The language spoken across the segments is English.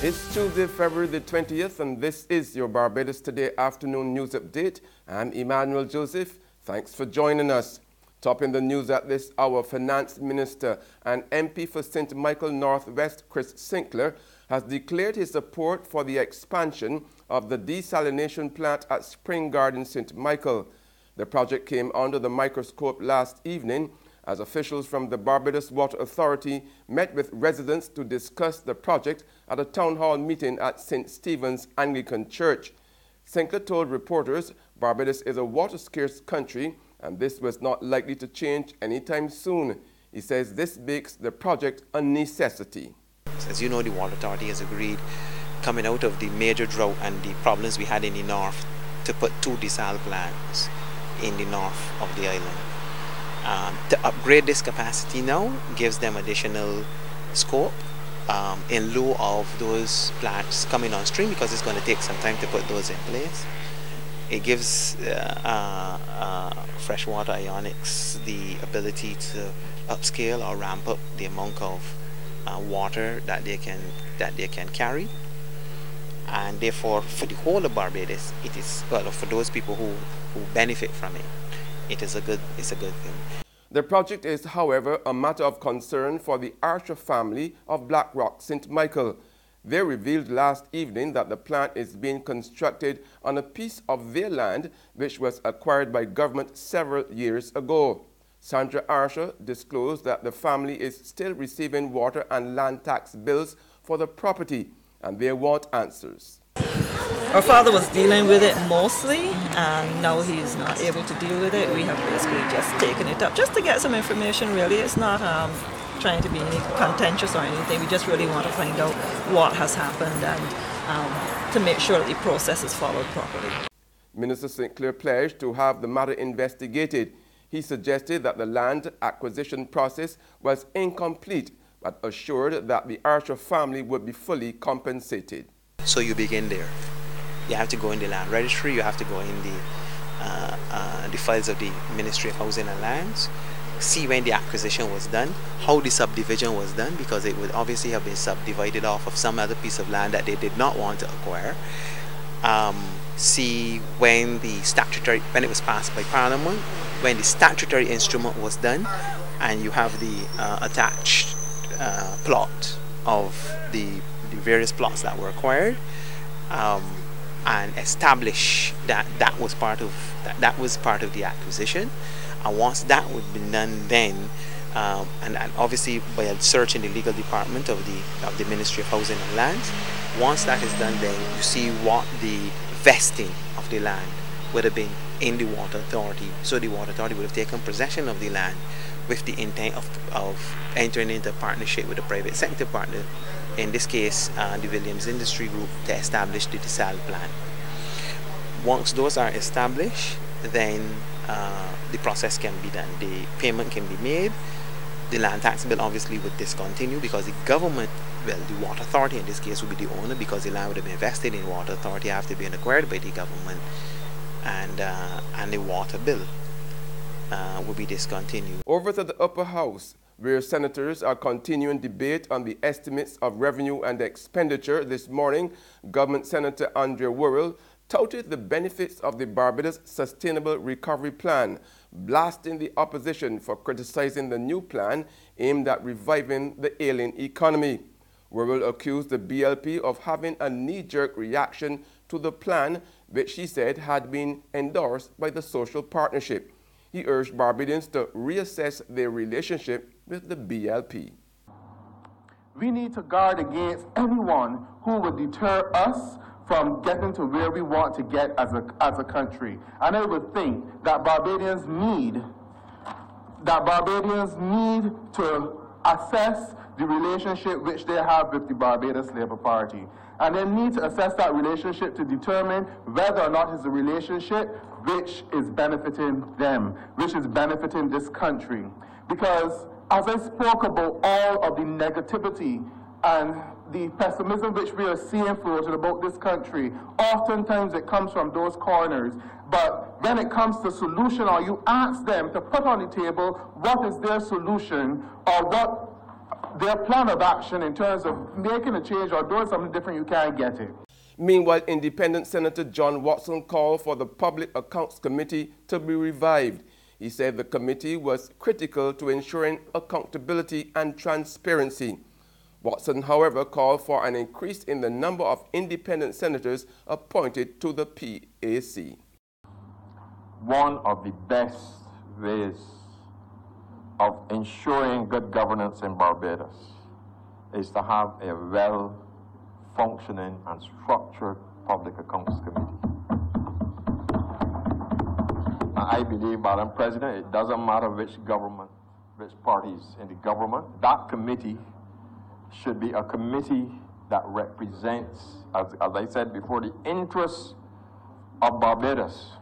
It's Tuesday, February the 20th, and this is your Barbados Today afternoon news update. I'm Emmanuel Joseph. Thanks for joining us. Topping the news at this hour, Finance Minister and MP for St. Michael Northwest, Chris Sinckler, has declared his support for the expansion of the desalination plant at Spring Garden, St. Michael. The project came under the microscope last evening as officials from the Barbados Water Authority met with residents to discuss the project at a town hall meeting at St. Stephen's Anglican Church. Sinclair told reporters Barbados is a water-scarce country and this was not likely to change anytime soon. He says this makes the project a necessity. As you know, the Water Authority has agreed, coming out of the major drought and the problems we had in the north, to put 2 desal plants in the north of the island. To upgrade this capacity now gives them additional scope in lieu of those plants coming on stream, because it's going to take some time to put those in place. It gives freshwater ionics the ability to upscale or ramp up the amount of water that they can carry, and therefore for the whole of Barbados, it is, well, for those people who benefit from it, it's a good thing. The project is, however, a matter of concern for the Archer family of Black Rock, St. Michael. They revealed last evening that the plant is being constructed on a piece of their land which was acquired by government several years ago. Sandra Archer disclosed that the family is still receiving water and land tax bills for the property, and they want answers. Our father was dealing with it mostly, and now he's not able to deal with it. We have basically just taken it up just to get some information, really. It's not trying to be any contentious or anything. We just really want to find out what has happened and to make sure that the process is followed properly. Minister Sinclair pledged to have the matter investigated. He suggested that the land acquisition process was incomplete, but assured that the Archer family would be fully compensated. So you begin there. You have to go in the land registry, you have to go in the files of the Ministry of Housing and Lands, see when the acquisition was done, how the subdivision was done, because it would obviously have been subdivided off of some other piece of land that they did not want to acquire. See when when it was passed by Parliament, when the statutory instrument was done, and you have the attached plot of the various plots that were acquired, and establish that that was part of the acquisition. And once that would be done, then and obviously by a search in the legal department of the Ministry of Housing and Lands, once that is done, then you see what the vesting of the land would have been in the Water Authority. So the Water Authority would have taken possession of the land with the intent of entering into a partnership with a private sector partner, in this case the Williams Industry Group, to establish the desal plant. Once those are established, then the process can be done. The payment can be made. The land tax bill obviously would discontinue, because the government, well, the Water Authority in this case would be the owner, because the land would have been invested in the Water Authority after being acquired by the government, and the water bill will be discontinued. Over to the upper house, where senators are continuing debate on the estimates of revenue and expenditure. This morning, Government Senator Andre Worrell touted the benefits of the Barbados Sustainable Recovery Plan, blasting the opposition for criticizing the new plan aimed at reviving the ailing economy. Worrell accused the BLP of having a knee-jerk reaction to the plan, which he said had been endorsed by the social partnership. He urged Barbadians to reassess their relationship with the BLP. We need to guard against anyone who would deter us from getting to where we want to get as a country. And I would think that Barbadians need to assess the relationship which they have with the Barbados Labour Party. And they need to assess that relationship to determine whether or not it's a relationship which is benefiting them, which is benefiting this country. Because as I spoke about all of the negativity and the pessimism which we are seeing floated about this country, oftentimes it comes from those corners. But when it comes to solution, or you ask them to put on the table what is their solution, or their plan of action in terms of making a change or doing something different, you can't get it. Meanwhile, Independent Senator John Watson called for the Public Accounts Committee to be revived. He said the committee was critical to ensuring accountability and transparency. Watson, however, called for an increase in the number of independent senators appointed to the PAC. One of the best ways of ensuring good governance in Barbados is to have a well-functioning and structured Public Accounts Committee. I believe, Madam President, it doesn't matter which parties in the government, that committee should be a committee that represents, as I said before, the interests of Barbados.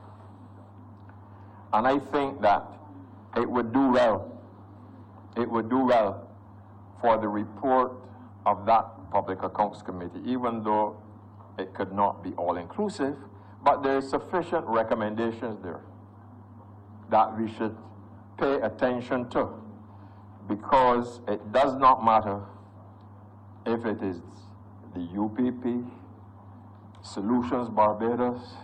And I think that it would do well for the report of that Public Accounts Committee, even though it could not be all-inclusive, but there are sufficient recommendations there that we should pay attention to, because it does not matter if it is the UPP, Solutions Barbados,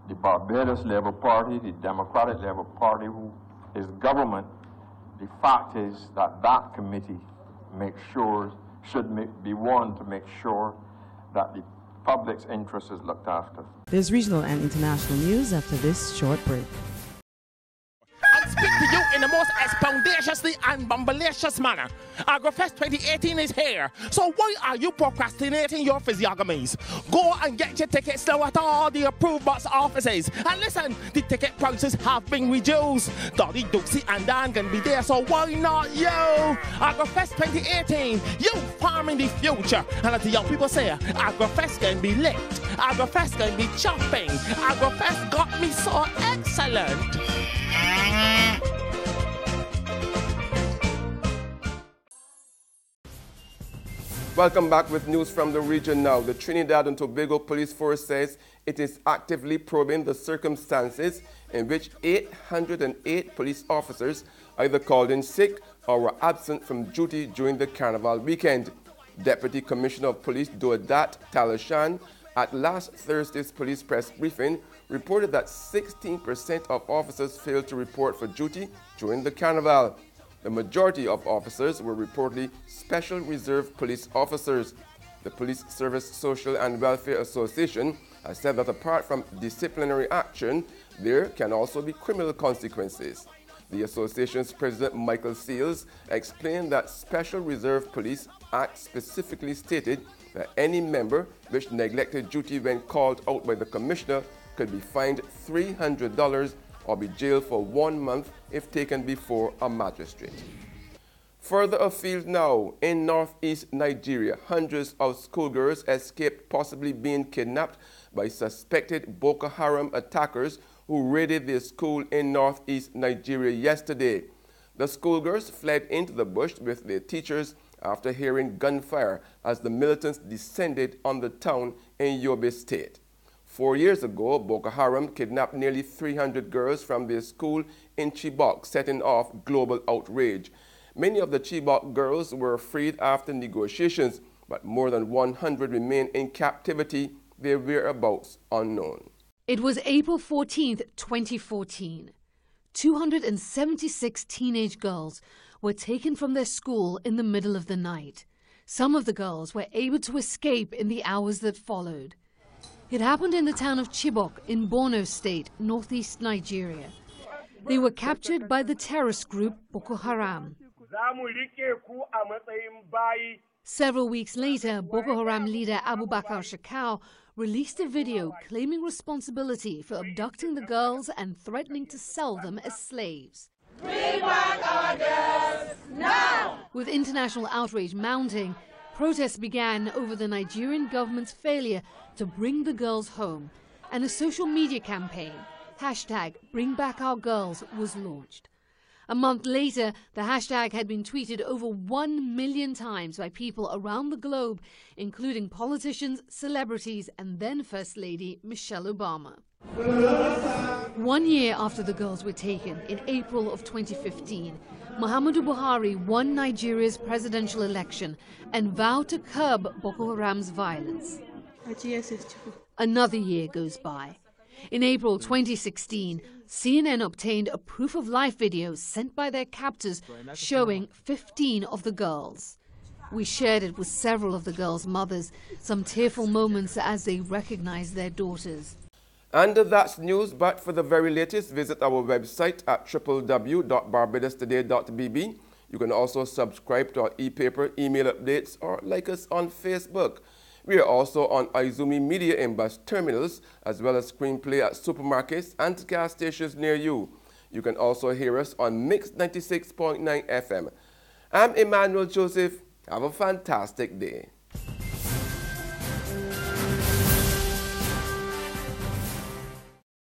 the Barbados Labour Party, the Democratic Labour Party, who is government. The fact is that that committee should be one to make sure that the public's interest is looked after. There's regional and international news after this short break. Speak to you in the most expeditiously and bombacious manner. AgroFest 2018 is here, so why are you procrastinating your physiognomies? Go and get your tickets now at all the approved box offices. And listen, the ticket prices have been reduced. Dolly, Dooksy and Dan can be there, so why not you? AgroFest 2018, you farming the future. And as the young people say, AgroFest can be lit, AgroFest can be chopping. AgroFest got me so excellent. Welcome back with news from the region now. The Trinidad and Tobago Police Force says it is actively probing the circumstances in which 808 police officers either called in sick or were absent from duty during the Carnival weekend. Deputy Commissioner of Police Doedat Talashan at last Thursday's police press briefing reported that 16% of officers failed to report for duty during the Carnival. The majority of officers were reportedly Special Reserve Police officers. The Police Service Social and Welfare Association has said that apart from disciplinary action, there can also be criminal consequences. The association's president, Michael Seals, explained that Special Reserve Police Act specifically stated that any member which neglected duty when called out by the commissioner could be fined $300 or be jailed for 1 month if taken before a magistrate. Further afield now, in northeast Nigeria, hundreds of schoolgirls escaped possibly being kidnapped by suspected Boko Haram attackers who raided their school in northeast Nigeria yesterday. The schoolgirls fled into the bush with their teachers after hearing gunfire as the militants descended on the town in Yobe State. 4 years ago, Boko Haram kidnapped nearly 300 girls from their school in Chibok, setting off global outrage. Many of the Chibok girls were freed after negotiations, but more than 100 remain in captivity, their whereabouts unknown. It was April 14th, 2014. 276 teenage girls were taken from their school in the middle of the night. Some of the girls were able to escape in the hours that followed. It happened in the town of Chibok in Borno State, northeast Nigeria. They were captured by the terrorist group Boko Haram. Several weeks later, Boko Haram leader Abubakar Shekau released a video claiming responsibility for abducting the girls and threatening to sell them as slaves. Bring back our girls now! With international outrage mounting, protests began over the Nigerian government's failure to bring the girls home, and a social media campaign, #BringBackOurGirls, was launched. A month later, the hashtag had been tweeted over 1 million times by people around the globe, including politicians, celebrities, and then First Lady Michelle Obama. 1 year after the girls were taken, in April of 2015, Muhammadu Buhari won Nigeria's presidential election and vowed to curb Boko Haram's violence. Another year goes by. In April 2016, CNN obtained a proof-of-life video sent by their captors showing 15 of the girls. We shared it with several of the girls' mothers, some tearful moments as they recognized their daughters. And that's news, but for the very latest, visit our website at www.barbadostoday.bb. You can also subscribe to our e-paper, email updates, or like us on Facebook. We are also on Izumi Media in bus terminals, as well as screenplay at supermarkets and gas stations near you. You can also hear us on Mix 96.9 FM. I'm Emmanuel Joseph. Have a fantastic day.